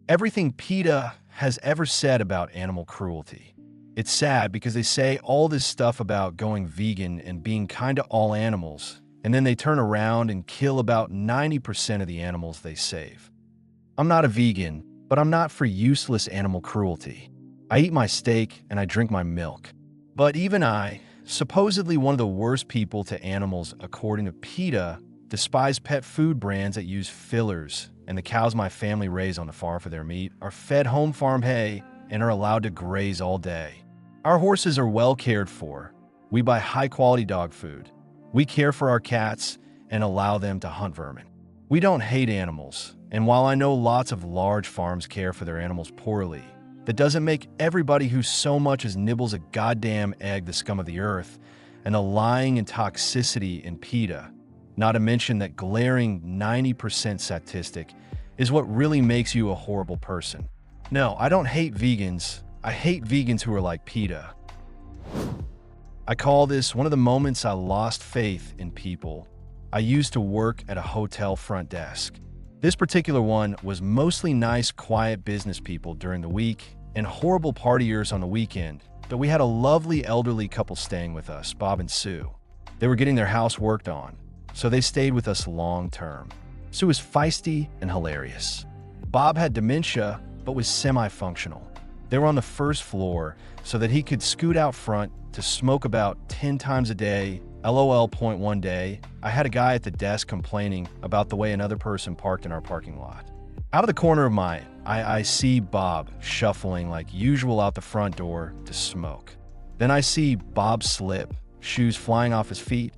everything PETA has ever said about animal cruelty. It's sad because they say all this stuff about going vegan and being kind to all animals, and then they turn around and kill about 90% of the animals they save. I'm not a vegan, but I'm not for useless animal cruelty. I eat my steak and I drink my milk. But even I, supposedly one of the worst people to animals according to PETA, despise pet food brands that use fillers, and the cows my family raise on the farm for their meat are fed home farm hay and are allowed to graze all day. Our horses are well cared for. We buy high-quality dog food. We care for our cats and allow them to hunt vermin. We don't hate animals, and while I know lots of large farms care for their animals poorly, that doesn't make everybody who so much as nibbles a goddamn egg the scum of the earth, and the lying and toxicity in PETA, not to mention that glaring 90% statistic, is what really makes you a horrible person. No, I don't hate vegans. I hate vegans who are like PETA. I call this one of the moments I lost faith in people. I used to work at a hotel front desk. This particular one was mostly nice, quiet business people during the week and horrible partiers on the weekend, but we had a lovely elderly couple staying with us, Bob and Sue. They were getting their house worked on, so they stayed with us long term. Sue was feisty and hilarious. Bob had dementia, but was semi-functional. They were on the first floor so that he could scoot out front to smoke about 10 times a day. LOL. One day, I had a guy at the desk complaining about the way another person parked in our parking lot. Out of the corner of my eye, I see Bob shuffling like usual out the front door to smoke. Then I see Bob slip, shoes flying off his feet,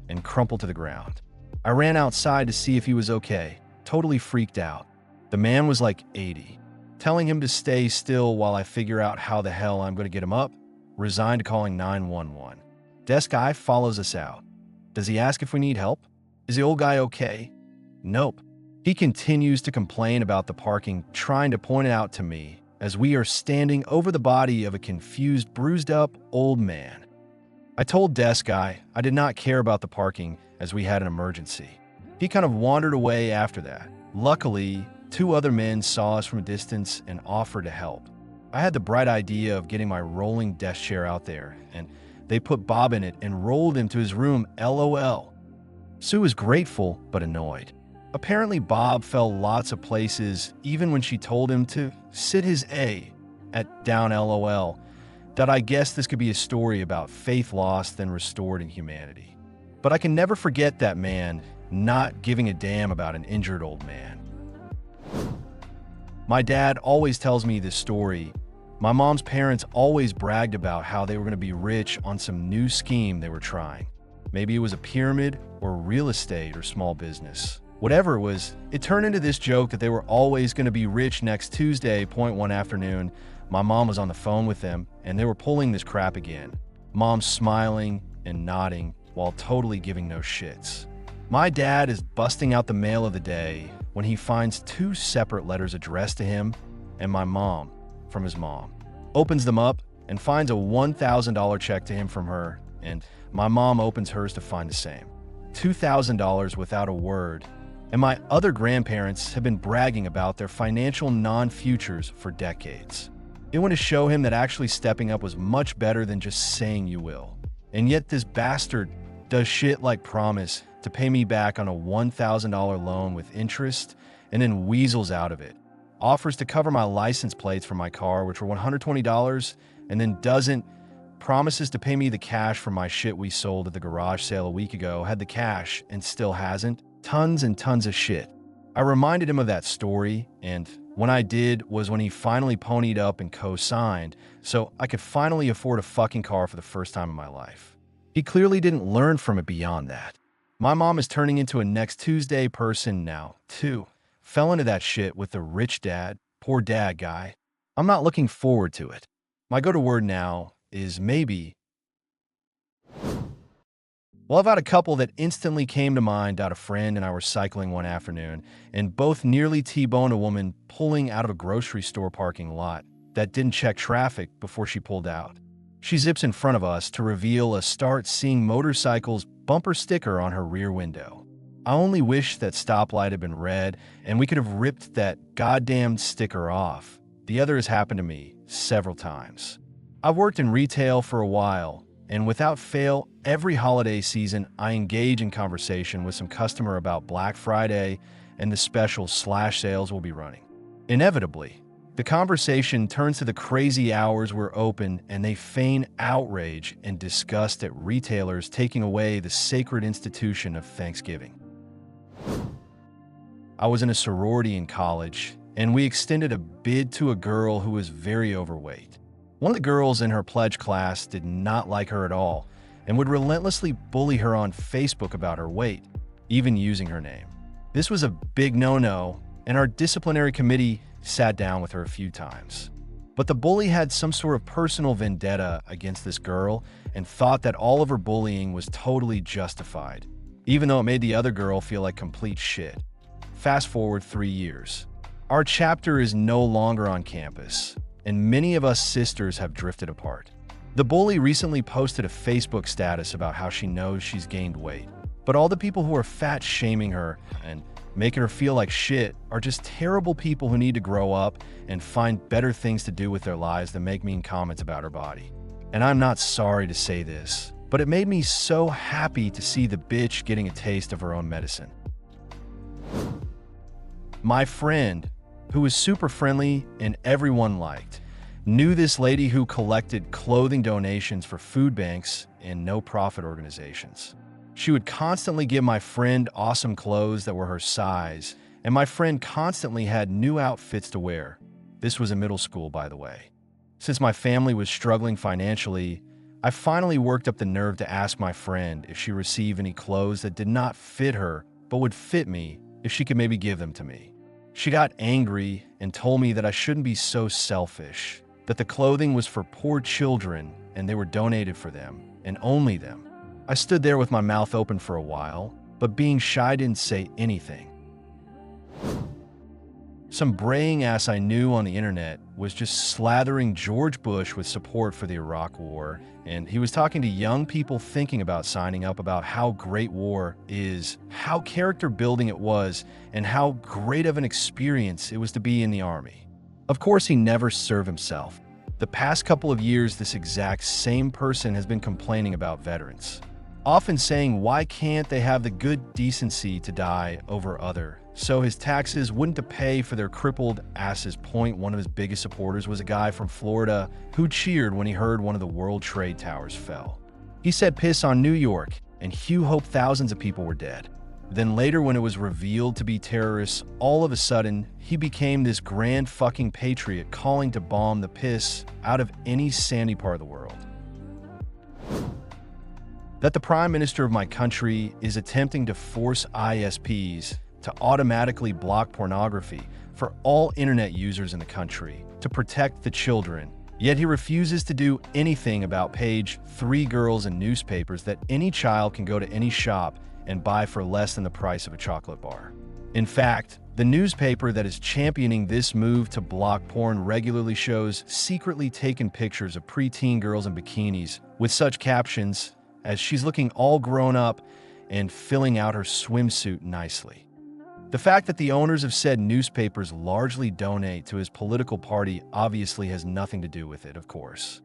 and crumple to the ground. I ran outside to see if he was okay, totally freaked out. The man was like 80. Telling him to stay still while I figure out how the hell I'm going to get him up, resigned to calling 911. Desk guy follows us out. Does he ask if we need help? Is the old guy okay? Nope. He continues to complain about the parking, trying to point it out to me as we are standing over the body of a confused, bruised up old man. I told desk guy I did not care about the parking as we had an emergency. He kind of wandered away after that. Luckily, 2 other men saw us from a distance and offered to help. I had the bright idea of getting my rolling desk chair out there, and they put Bob in it and rolled him to his room, LOL. Sue was grateful but annoyed. Apparently Bob fell lots of places even when she told him to sit his A at down LOL, that I guess this could be a story about faith lost then restored in humanity. But I can never forget that man not giving a damn about an injured old man. My dad always tells me this story. My mom's parents always bragged about how they were going to be rich on some new scheme they were trying. Maybe it was a pyramid or real estate or small business. Whatever it was, it turned into this joke that they were always going to be rich next Tuesday. One afternoon, my mom was on the phone with them and they were pulling this crap again. Mom smiling and nodding while totally giving no shits. My dad is busting out the mail of the day when he finds 2 separate letters addressed to him and my mom from his mom. Opens them up and finds a $1,000 check to him from her, and my mom opens hers to find the same. $2,000 without a word. And my other grandparents have been bragging about their financial non-futures for decades. It went to show him that actually stepping up was much better than just saying you will. And yet this bastard does shit like promise to pay me back on a $1,000 loan with interest and then weasels out of it. Offers to cover my license plates for my car, which were $120, and then doesn't. Promises to pay me the cash for my shit we sold at the garage sale a week ago, had the cash and still hasn't. Tons and tons of shit. I reminded him of that story, and when I did was when he finally ponied up and co-signed, so I could finally afford a fucking car for the first time in my life. He clearly didn't learn from it beyond that. My mom is turning into a next Tuesday person now, too. Fell into that shit with the rich dad, poor dad guy. I'm not looking forward to it. My go-to word now is maybe. Well, I've had a couple that instantly came to mind. A friend and I were cycling one afternoon, and both nearly T-boned a woman pulling out of a grocery store parking lot that didn't check traffic before she pulled out. She zips in front of us to reveal a start seeing motorcycles bumper sticker on her rear window. I only wish that stoplight had been red and we could have ripped that goddamn sticker off. The other has happened to me several times. I've worked in retail for a while, and without fail, every holiday season I engage in conversation with some customer about Black Friday and the special slash sales we'll be running. Inevitably, the conversation turns to the crazy hours we're open, and they feign outrage and disgust at retailers taking away the sacred institution of Thanksgiving. I was in a sorority in college, and we extended a bid to a girl who was very overweight. One of the girls in her pledge class did not like her at all and would relentlessly bully her on Facebook about her weight, even using her name. This was a big no-no, and our disciplinary committee sat down with her a few times. But the bully had some sort of personal vendetta against this girl and thought that all of her bullying was totally justified, even though it made the other girl feel like complete shit. Fast forward 3 years. Our chapter is no longer on campus, and many of us sisters have drifted apart. The bully recently posted a Facebook status about how she knows she's gained weight, but all the people who are fat shaming her and making her feel like shit are just terrible people who need to grow up and find better things to do with their lives than make mean comments about her body. And I'm not sorry to say this, but it made me so happy to see the bitch getting a taste of her own medicine. My friend, who was super friendly and everyone liked, knew this lady who collected clothing donations for food banks and no-profit organizations. She would constantly give my friend awesome clothes that were her size, and my friend constantly had new outfits to wear. This was in middle school, by the way. Since my family was struggling financially, I finally worked up the nerve to ask my friend if she received any clothes that did not fit her but would fit me, if she could maybe give them to me. She got angry and told me that I shouldn't be so selfish, that the clothing was for poor children and they were donated for them, and only them. I stood there with my mouth open for a while, but being shy didn't say anything. Some braying ass I knew on the internet was just slathering George Bush with support for the Iraq War, and he was talking to young people thinking about signing up about how great war is, how character building it was, and how great of an experience it was to be in the army. Of course, he never served himself. The past couple of years, this exact same person has been complaining about veterans, often saying why can't they have the good decency to die over other, so his taxes wouldn't to pay for their crippled asses. One of his biggest supporters was a guy from Florida who cheered when he heard one of the World Trade Towers fell. He said piss on New York, and Hugh hoped thousands of people were dead. Then later, when it was revealed to be terrorists, all of a sudden, he became this grand fucking patriot calling to bomb the piss out of any sandy part of the world. That the Prime Minister of my country is attempting to force ISPs to automatically block pornography for all internet users in the country to protect the children, yet he refuses to do anything about page 3 girls in newspapers that any child can go to any shop and buy for less than the price of a chocolate bar. In fact, the newspaper that is championing this move to block porn regularly shows secretly taken pictures of preteen girls in bikinis with such captions as "she's looking all grown up" and filling out her swimsuit nicely. The fact that the owners of said newspapers largely donate to his political party obviously has nothing to do with it, of course.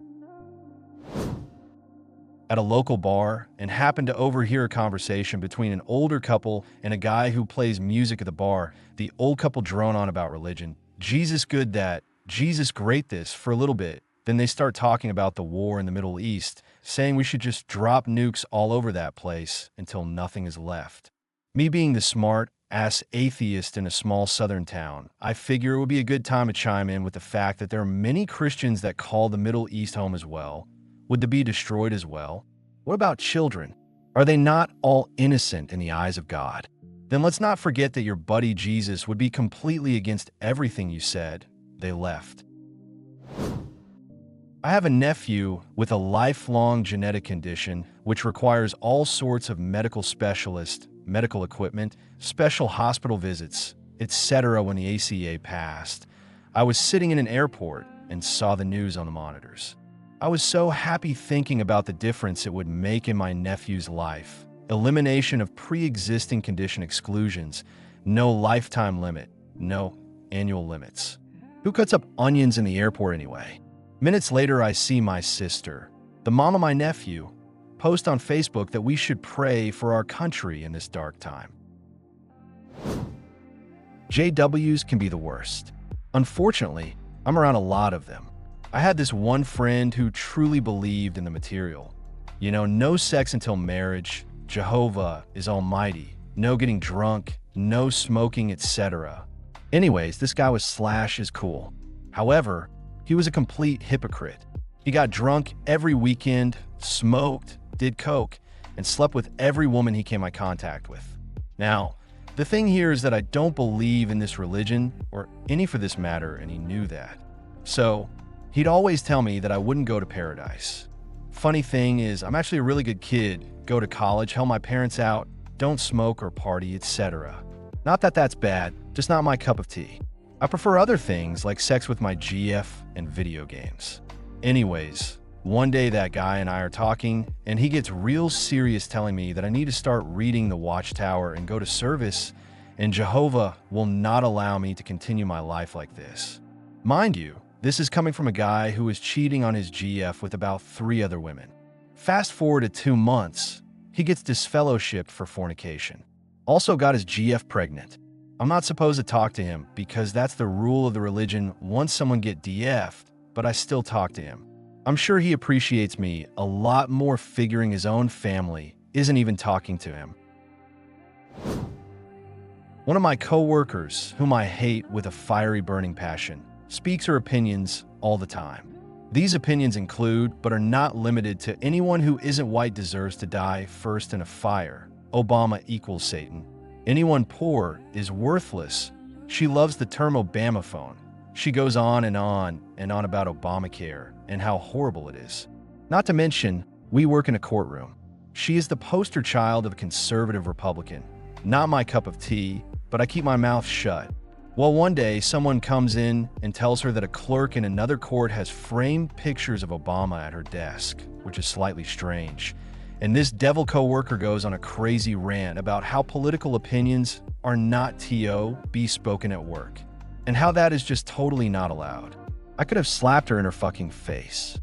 At a local bar, and happened to overhear a conversation between an older couple and a guy who plays music at the bar. The old couple drone on about religion. Jesus good that, Jesus great this, for a little bit. Then they start talking about the war in the Middle East, saying we should just drop nukes all over that place until nothing is left. Me being the smart-ass atheist in a small southern town, I figure it would be a good time to chime in with the fact that there are many Christians that call the Middle East home as well. Would they be destroyed as well? What about children? Are they not all innocent in the eyes of God? Then let's not forget that your buddy Jesus would be completely against everything you said. They left. I have a nephew with a lifelong genetic condition which requires all sorts of medical specialists, medical equipment, special hospital visits, etc. When the ACA passed, I was sitting in an airport and saw the news on the monitors. I was so happy thinking about the difference it would make in my nephew's life, elimination of pre-existing condition exclusions, no lifetime limit, no annual limits. Who cuts up onions in the airport anyway? Minutes later, I see my sister, the mom of my nephew, post on Facebook that we should pray for our country in this dark time. JWs can be the worst. Unfortunately, I'm around a lot of them. I had this one friend who truly believed in the material. You know, no sex until marriage, Jehovah is almighty, no getting drunk, no smoking, etc. Anyways, this guy was slash as cool. However, he was a complete hypocrite. He got drunk every weekend, smoked, did coke, and slept with every woman he came in contact with. Now, the thing here is that I don't believe in this religion, or any for this matter, and he knew that. So, he'd always tell me that I wouldn't go to paradise. Funny thing is, I'm actually a really good kid, go to college, help my parents out, don't smoke or party, etc. Not that that's bad, just not my cup of tea. I prefer other things like sex with my GF and video games. Anyways, one day that guy and I are talking, and he gets real serious telling me that I need to start reading the Watchtower and go to service, and Jehovah will not allow me to continue my life like this. Mind you, this is coming from a guy who was cheating on his GF with about 3 other women. Fast forward to 2 months, he gets disfellowshipped for fornication. Also got his GF pregnant. I'm not supposed to talk to him because that's the rule of the religion once someone get DF'd, but I still talk to him. I'm sure he appreciates me a lot more figuring his own family isn't even talking to him. One of my co-workers, whom I hate with a fiery burning passion, speaks her opinions all the time. These opinions include, but are not limited to, anyone who isn't white deserves to die first in a fire. Obama equals Satan. Anyone poor is worthless. She loves the term Obamaphone. She goes on and on about Obamacare and how horrible it is. Not to mention, we work in a courtroom. She is the poster child of a conservative Republican. Not my cup of tea, but I keep my mouth shut. Well, one day, someone comes in and tells her that a clerk in another court has framed pictures of Obama at her desk, which is slightly strange. And this devil co-worker goes on a crazy rant about how political opinions are not be spoken at work, and how that is just totally not allowed. I could have slapped her in her fucking face.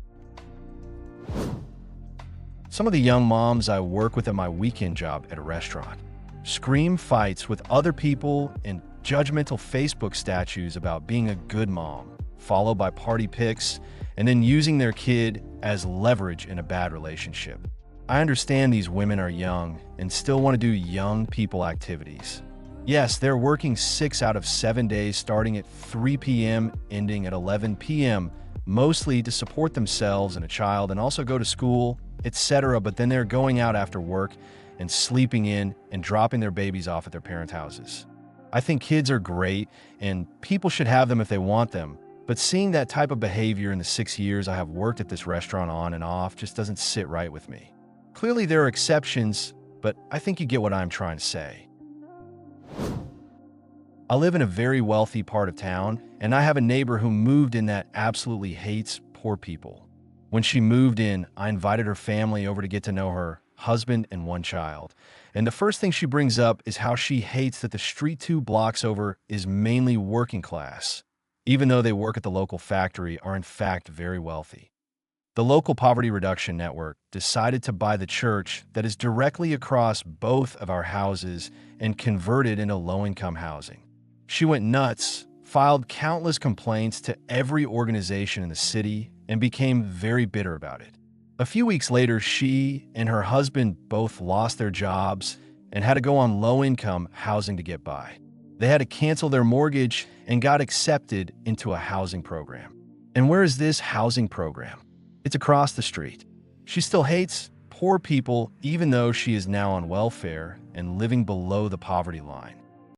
Some of the young moms I work with at my weekend job at a restaurant scream fights with other people and judgmental Facebook statues about being a good mom, followed by party pics, and then using their kid as leverage in a bad relationship. I understand these women are young and still want to do young people activities. Yes, they're working 6 out of 7 days starting at 3 p.m., ending at 11 p.m., mostly to support themselves and a child and also go to school, etc. But then they're going out after work and sleeping in and dropping their babies off at their parents' houses. I think kids are great and people should have them if they want them, but seeing that type of behavior in the 6 years I have worked at this restaurant on and off just doesn't sit right with me. Clearly there are exceptions, but I think you get what I'm trying to say. I live in a very wealthy part of town, and I have a neighbor who moved in that absolutely hates poor people. When she moved in, I invited her family over to get to know her husband and 1 child. And the first thing she brings up is how she hates that the street 2 blocks over is mainly working class, even though they work at the local factory, are in fact very wealthy. The local poverty reduction network decided to buy the church that is directly across both of our houses and convert it into low-income housing. She went nuts, filed countless complaints to every organization in the city, and became very bitter about it. A few weeks later, she and her husband both lost their jobs and had to go on low-income housing to get by. They had to cancel their mortgage and got accepted into a housing program. And where is this housing program? It's across the street. She still hates poor people even though she is now on welfare and living below the poverty line.